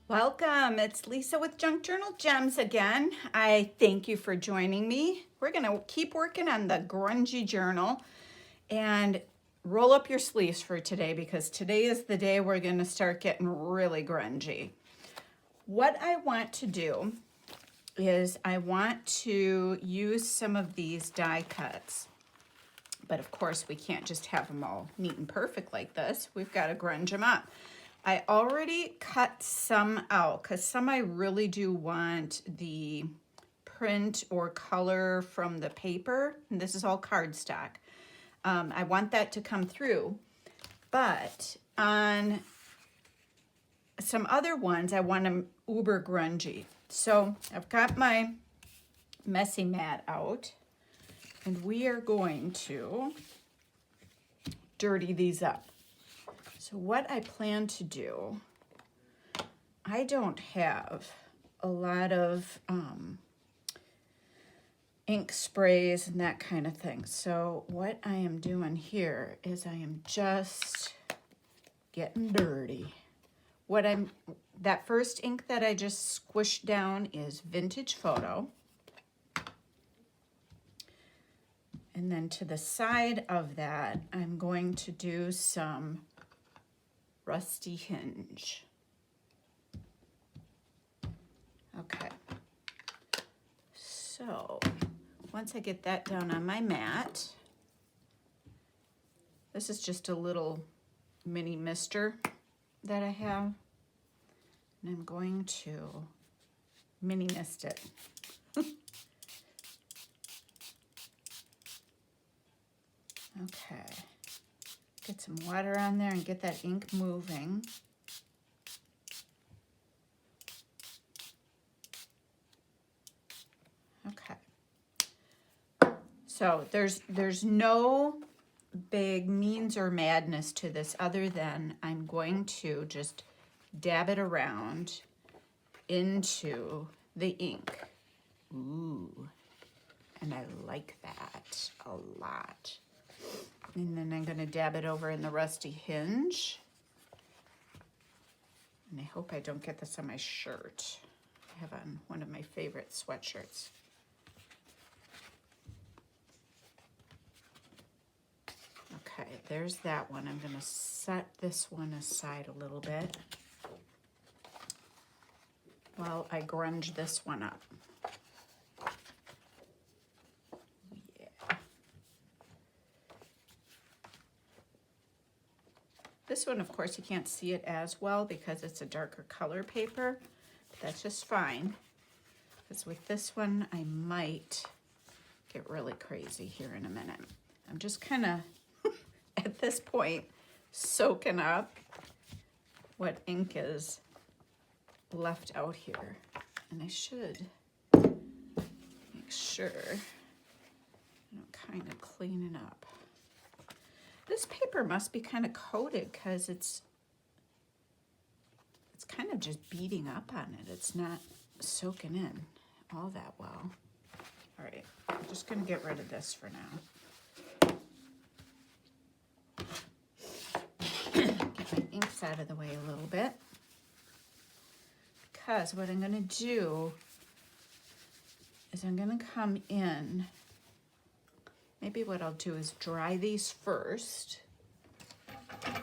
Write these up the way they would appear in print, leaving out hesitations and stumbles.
Welcome, it's Lisa with Junk Journal Gems again. I thank you for joining me. We're gonna keep working on the grungy journal and roll up your sleeves for today because today is the day we're gonna start getting really grungy. What I want to do is I want to use some of these die cuts, but of course we can't just have them all neat and perfect like this. We've got to grunge them up. I already cut some out because some I really do want the print or color from the paper. And this is all cardstock. I want that to come through. But on some other ones, I want them uber grungy. So I've got my messy mat out. And we are going to dirty these up. So what I plan to do, I don't have a lot of ink sprays and that kind of thing. So what I am doing here is I am just getting dirty. That first ink that I just squished down is Vintage Photo. And then to the side of that, I'm going to do some Rusty Hinge. Okay, so once I get that down on my mat, this is just a little mini mister that I have, and I'm going to mini mist it. Okay. Get some water on there and get that ink moving. Okay. So there's no big means or madness to this other than I'm going to just dab it around into the ink. Ooh, and I like that a lot. And then I'm going to dab it over in the Rusty Hinge. And I hope I don't get this on my shirt. I have on one of my favorite sweatshirts. Okay, there's that one. I'm going to set this one aside a little bit while I grunge this one up. This one, of course, you can't see it as well because it's a darker color paper. But that's just fine. Because with this one, I might get really crazy here in a minute. I'm just kind of, at this point, soaking up what ink is left out here. And I should make sure I'm kind of cleaning up. This paper must be kind of coated because it's kind of just beating up on it. It's not soaking in all that well. All right, I'm just going to get rid of this for now. Get my inks out of the way a little bit. Because what I'm going to do is I'm going to come in. Maybe what I'll do is dry these first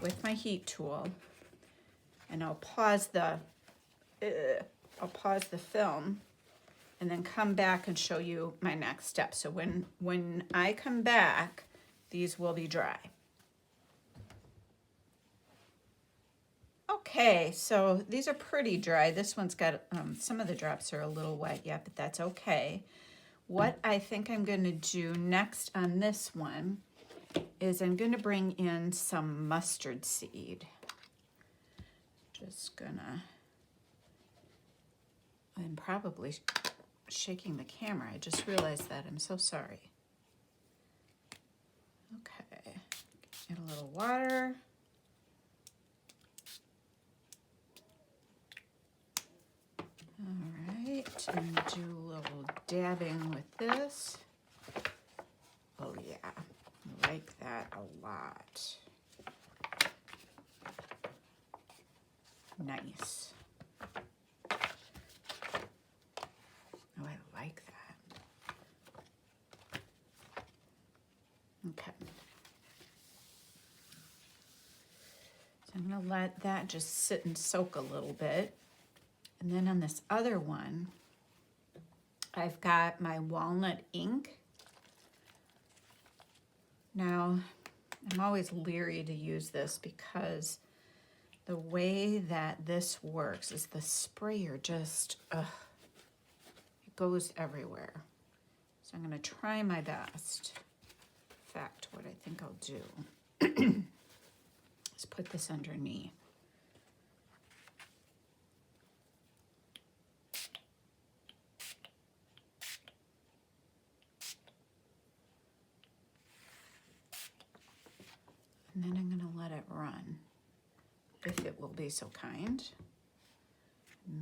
with my heat tool, and I'll pause the film, and then come back and show you my next step. So when I come back, these will be dry. Okay, so these are pretty dry. This one's got some of the drops are a little wet yet, but that's okay. What I think I'm going to do next on this one is I'm going to bring in some mustard seed. Just gonna, I'm probably shaking the camera. I just realized that. I'm so sorry. Okay, get a little water. All right, and do a little dabbing with this. Oh yeah, I like that a lot. Nice. I'm gonna let that just sit and soak a little bit. And then on this other one, I've got my walnut ink. Now, I'm always leery to use this because the way that this works is the sprayer just, it goes everywhere. So I'm gonna try my best. In fact, what I think I'll do is put this underneath. And then I'm gonna let it run, if it will be so kind.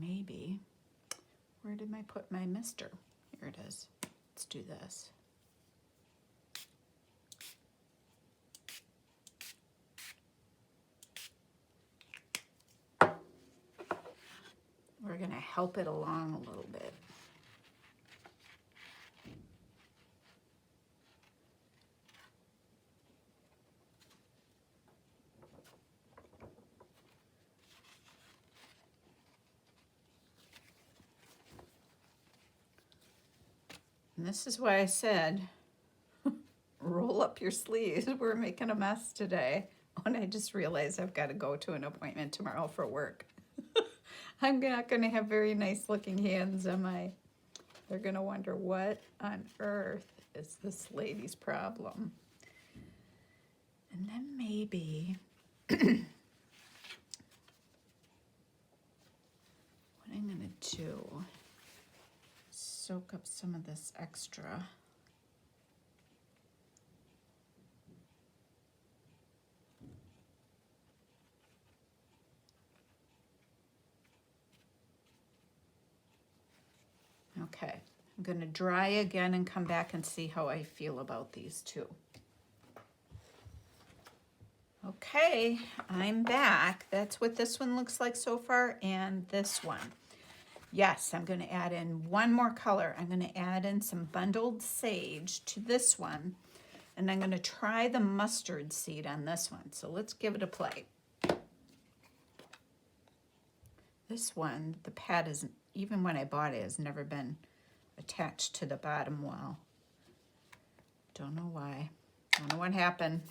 Maybe, where did I put my mister? Here it is. Let's do this. We're gonna help it along a little bit. And this is why I said, roll up your sleeves. We're making a mess today. And I just realized I've got to go to an appointment tomorrow for work. I'm not going to have very nice looking hands, am I? They're going to wonder what on earth is this lady's problem. And then maybe what I'm going to do, soak up some of this extra. Okay, I'm going to dry again and come back and see how I feel about these two. Okay, I'm back. That's what this one looks like so far, and this one. Yes, I'm going to add in one more color. I'm going to add in some bundled sage to this one, and I'm going to try the mustard seed on this one. So let's give it a play. This one, the pad isn't, even when I bought it, has never been attached to the bottom wall. Don't know why. Don't know what happened.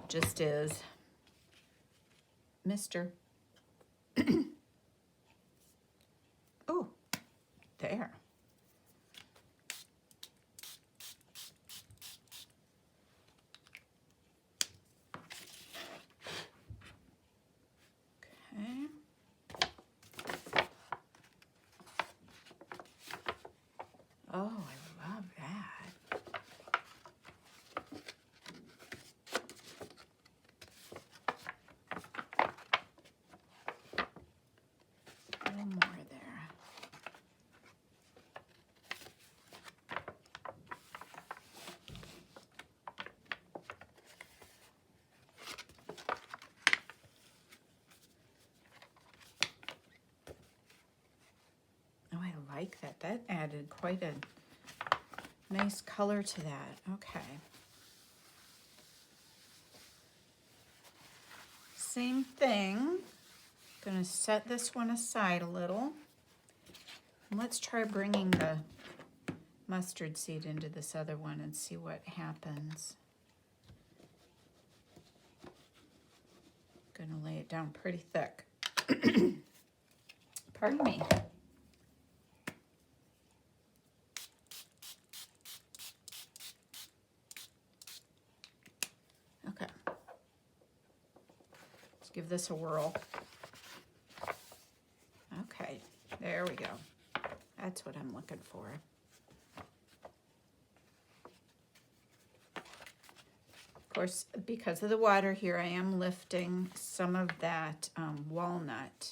Just is. Mister. Oh, there. Okay. Oh, I love that. A little more there. Oh, I like that. That added quite a nice color to that. Okay. Same thing. Gonna set this one aside a little. And let's try bringing the mustard seed into this other one and see what happens. Gonna lay it down pretty thick. Pardon me. Okay. Let's give this a whirl. Okay, there we go. That's what I'm looking for. Of course, because of the water here, I am lifting some of that walnut,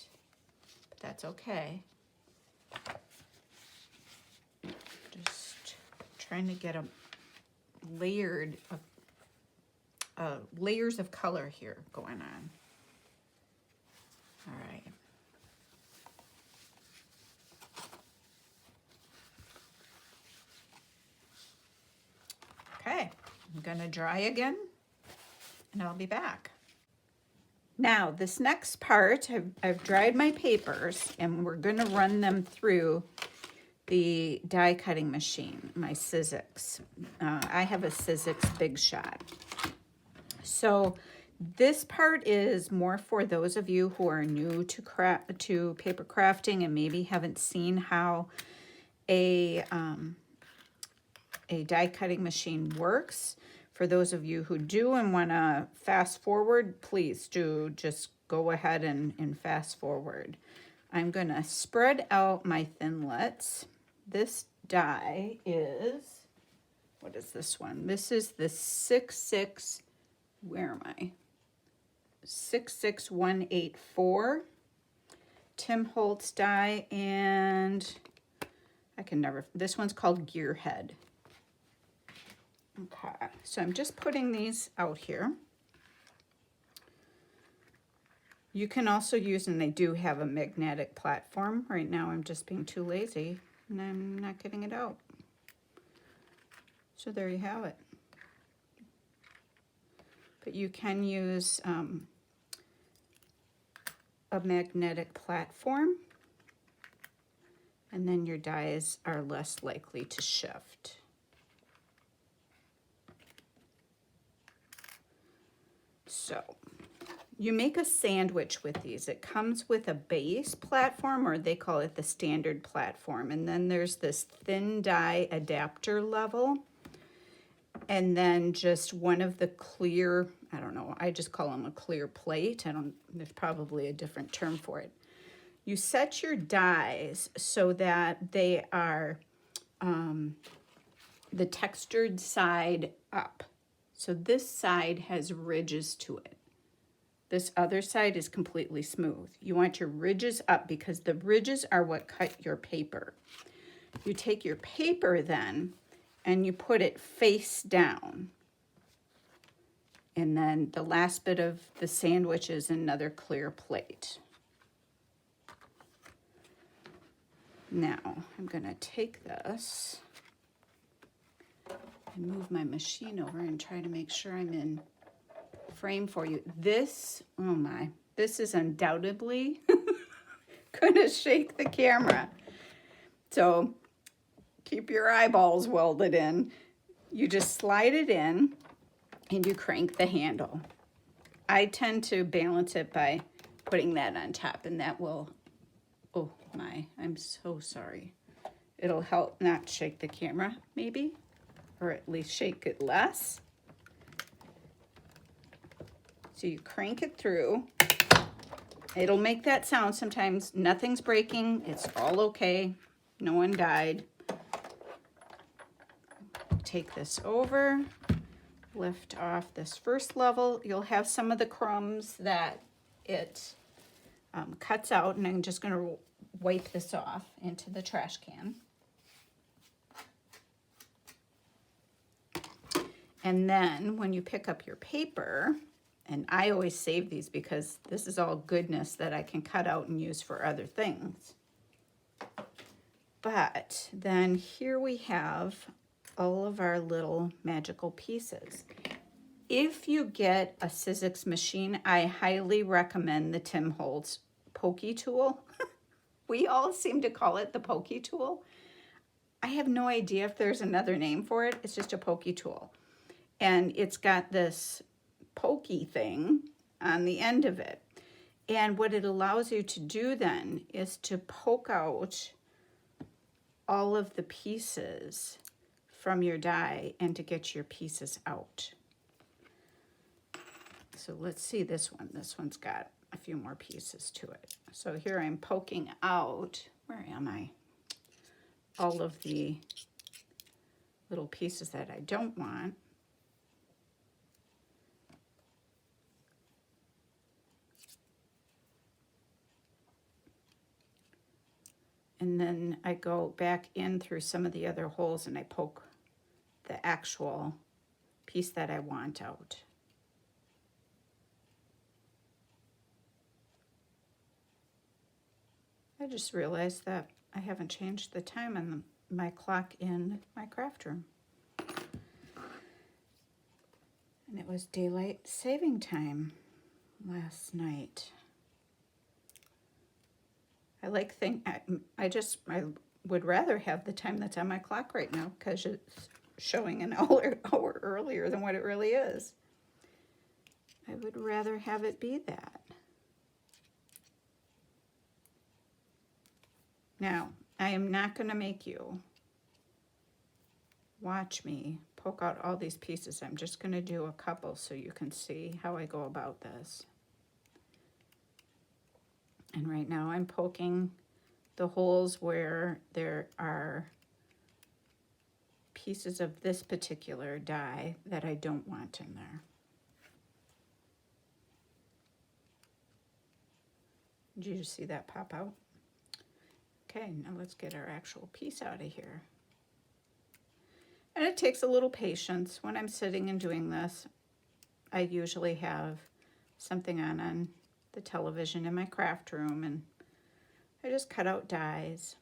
but that's okay. Just trying to get a layered, layers of color here going on. All right. Okay, I'm gonna dry again, and I'll be back. Now, this next part, I've dried my papers, and we're going to run them through the die cutting machine, my Sizzix. I have a Sizzix Bigshot. So this part is more for those of you who are new to paper crafting and maybe haven't seen how a die cutting machine works. For those of you who do and want to fast forward, please do just go ahead and fast forward. I'm going to spread out my thinlits. This die is, what is this one? This is the 66, where am I? 66184 Tim Holtz die, and I can never, this one's called Gearhead. Okay, so I'm just putting these out here. You can also use, and they do have a magnetic platform. Right now I'm just being too lazy and I'm not getting it out. So there you have it. But you can use a magnetic platform, and then your dies are less likely to shift. So you make a sandwich with these. It comes with a base platform, or they call it the standard platform. And then there's this thin die adapter level. And then just one of the clear, I don't know, I just call them a clear plate. There's probably a different term for it. You set your dies so that they are the textured side up. So this side has ridges to it. This other side is completely smooth. You want your ridges up because the ridges are what cut your paper. You take your paper then and you put it face down. And then the last bit of the sandwich is another clear plate. Now I'm gonna take this and move my machine over and try to make sure I'm in frame for you. This, oh my, this is undoubtedly gonna shake the camera. So keep your eyeballs welded in. You just slide it in and you crank the handle. I tend to balance it by putting that on top, and that will, oh my, I'm so sorry. It'll help not shake the camera, maybe, or at least shake it less. So you crank it through. It'll make that sound sometimes. Nothing's breaking. It's all okay. No one died. Take this over. Lift off this first level. You'll have some of the crumbs that it cuts out, and I'm just going to wipe this off into the trash can. And then when you pick up your paper, and I always save these because this is all goodness that I can cut out and use for other things. But then here we have all of our little magical pieces. If you get a Sizzix machine, I highly recommend the Tim Holtz pokey tool. We all seem to call it the pokey tool. I have no idea if there's another name for it. It's just a pokey tool. And it's got this pokey thing on the end of it. And what it allows you to do then is to poke out all of the pieces from your die and to get your pieces out. So let's see this one. This one's got a few more pieces to it. So here I'm poking out, where am I? All of the little pieces that I don't want. And then I go back in through some of the other holes and I poke the actual piece that I want out. I just realized that I haven't changed the time on my clock in my craft room. And it was daylight saving time. last night. I would rather have the time that's on my clock right now because it's showing an hour earlier than what it really is. I would rather have it be that. Now, I am not going to make you watch me poke out all these pieces. I'm just going to do a couple so you can see how I go about this. And right now I'm poking the holes where there are pieces of this particular die that I don't want in there. Did you just see that pop out? Okay, now let's get our actual piece out of here. And it takes a little patience. When I'm sitting and doing this, I usually have something on the television in my craft room, and I just cut out dies.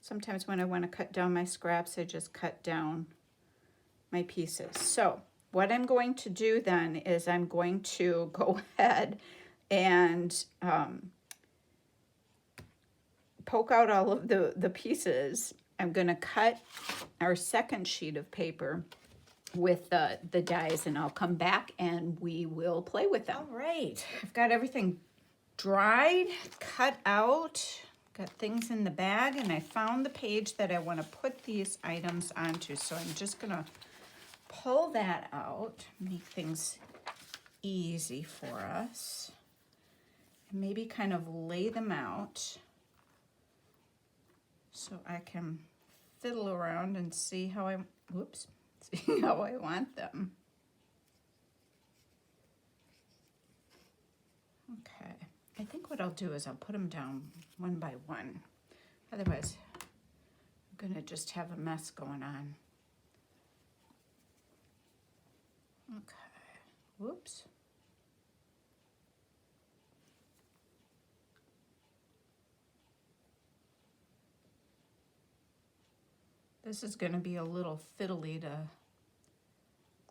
Sometimes when I want to cut down my scraps, I just cut down my pieces. So what I'm going to do then is I'm going to go ahead and poke out all of the pieces. I'm going to cut our second sheet of paper with the dies, and I'll come back and we will play with them. All right, I've got everything dried, cut out, got things in the bag, and I found the page that I want to put these items onto. So I'm just going to pull that out, make things easy for us, and maybe kind of lay them out so I can fiddle around and see how see how I want them. Okay, I think what I'll do is I'll put them down one by one. Otherwise, I'm gonna just have a mess going on. Okay, whoops. This is going to be a little fiddly to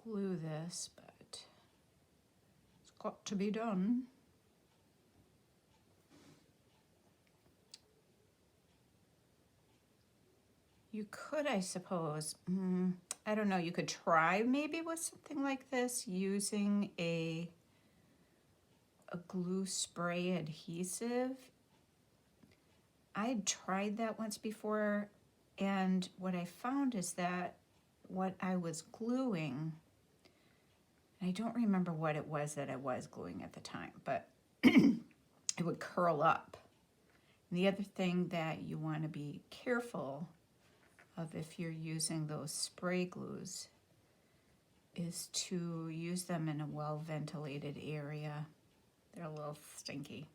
glue this, but it's got to be done. You could, I suppose, I don't know, you could try maybe with something like this using a glue spray adhesive. I tried that once before. And what I found is that what I was gluing, and I don't remember what it was that I was gluing at the time, but it would curl up. And the other thing that you want to be careful of if you're using those spray glues is to use them in a well-ventilated area. They're a little stinky.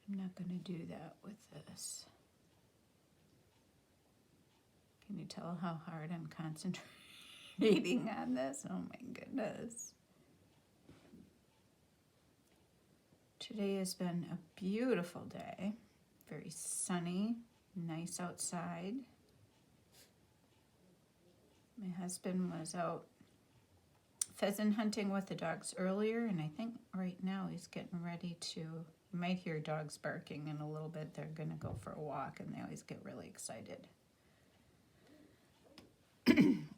I'm not going to do that with this. Can you tell how hard I'm concentrating on this? Oh my goodness. Today has been a beautiful day. Very sunny, nice outside. My husband was out pheasant hunting with the dogs earlier, and I think right now he's getting ready to. You might hear dogs barking in a little bit. They're going to go for a walk, and they always get really excited.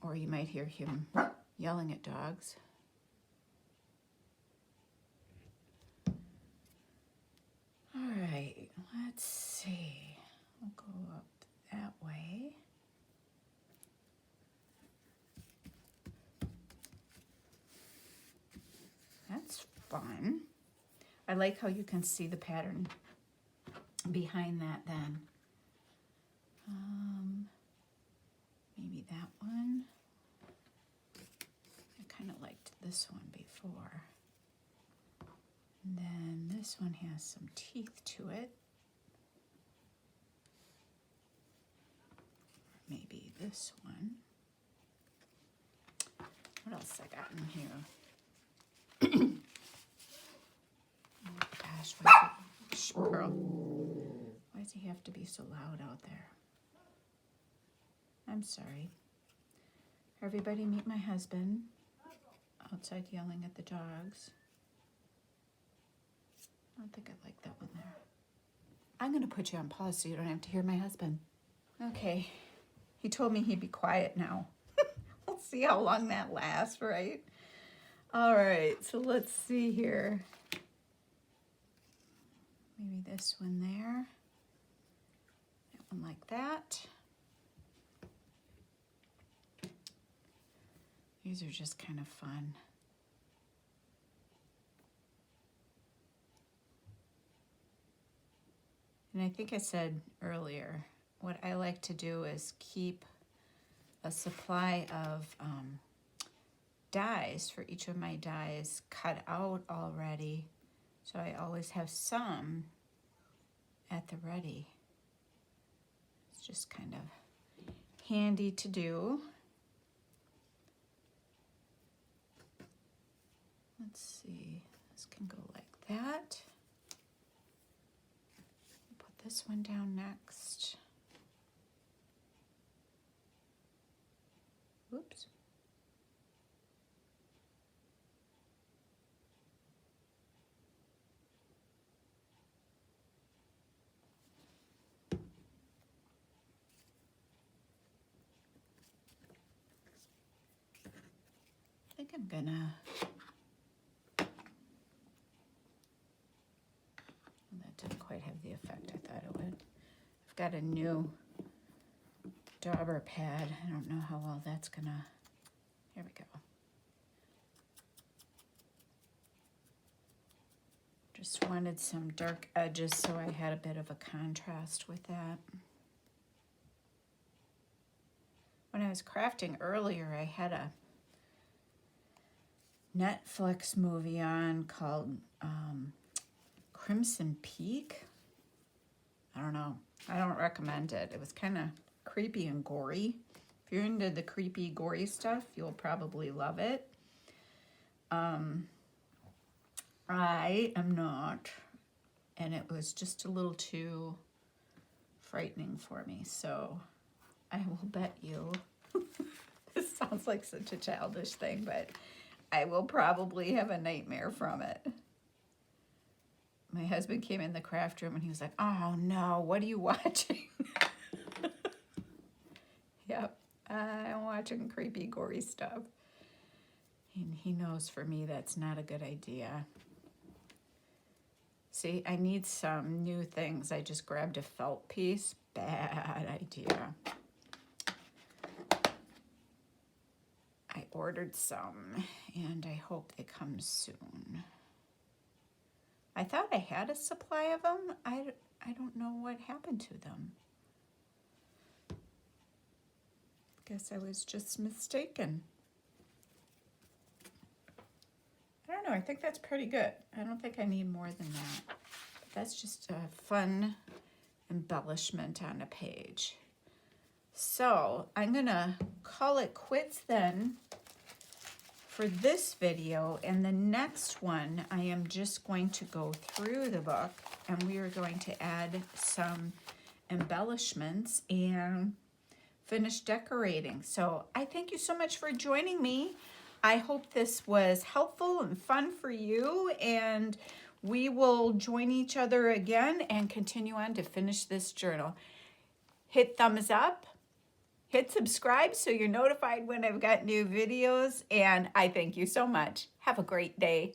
Or you might hear him yelling at dogs. All right, let's see. We'll go up that way. That's fun. I like how you can see the pattern behind that then. Maybe that one. I kind of liked this one before. And then this one has some teeth to it. Maybe this one. What else I got in here? Oh gosh, Pearl, why does he have to be so loud out there? I'm sorry. Everybody meet my husband. Outside yelling at the dogs. I don't think I like that one there. I'm going to put you on pause so you don't have to hear my husband. Okay. He told me he'd be quiet now. We'll see how long that lasts, right? All right, so let's see here. Maybe this one there. That one like that. These are just kind of fun. And I think I said earlier, what I like to do is keep a supply of dies for each of my dies cut out already. So I always have some at the ready. It's just kind of handy to do. Let's see, this can go like that. Put this one down next. Oops. I think I'm gonna that didn't quite have the effect I thought it would. I've got a new dauber pad. I don't know how well that's gonna, here we go. Just wanted some dark edges so I had a bit of a contrast with that. When I was crafting earlier, I had a Netflix movie on called Crimson Peak. I don't know. I don't recommend it. It was kind of creepy and gory. If you're into the creepy, gory stuff, you'll probably love it. I am not. And it was just a little too frightening for me. So I will bet you, this sounds like such a childish thing, but I will probably have a nightmare from it. My husband came in the craft room and he was like, oh no, what are you watching? Yep, I'm watching creepy, gory stuff. And he knows for me that's not a good idea. See, I need some new things. I just grabbed a felt piece. Bad idea. I ordered some and I hope they come soon. I thought I had a supply of them. I don't know what happened to them. Guess I was just mistaken. I don't know, I think that's pretty good. I don't think I need more than that. But that's just a fun embellishment on a page. So I'm gonna call it quits then for this video, and the next one I am just going to go through the book and we are going to add some embellishments and finish decorating. So I thank you so much for joining me. I hope this was helpful and fun for you, and we will join each other again and continue on to finish this journal. Hit thumbs up. Hit subscribe so you're notified when I've got new videos, and I thank you so much. Have a great day.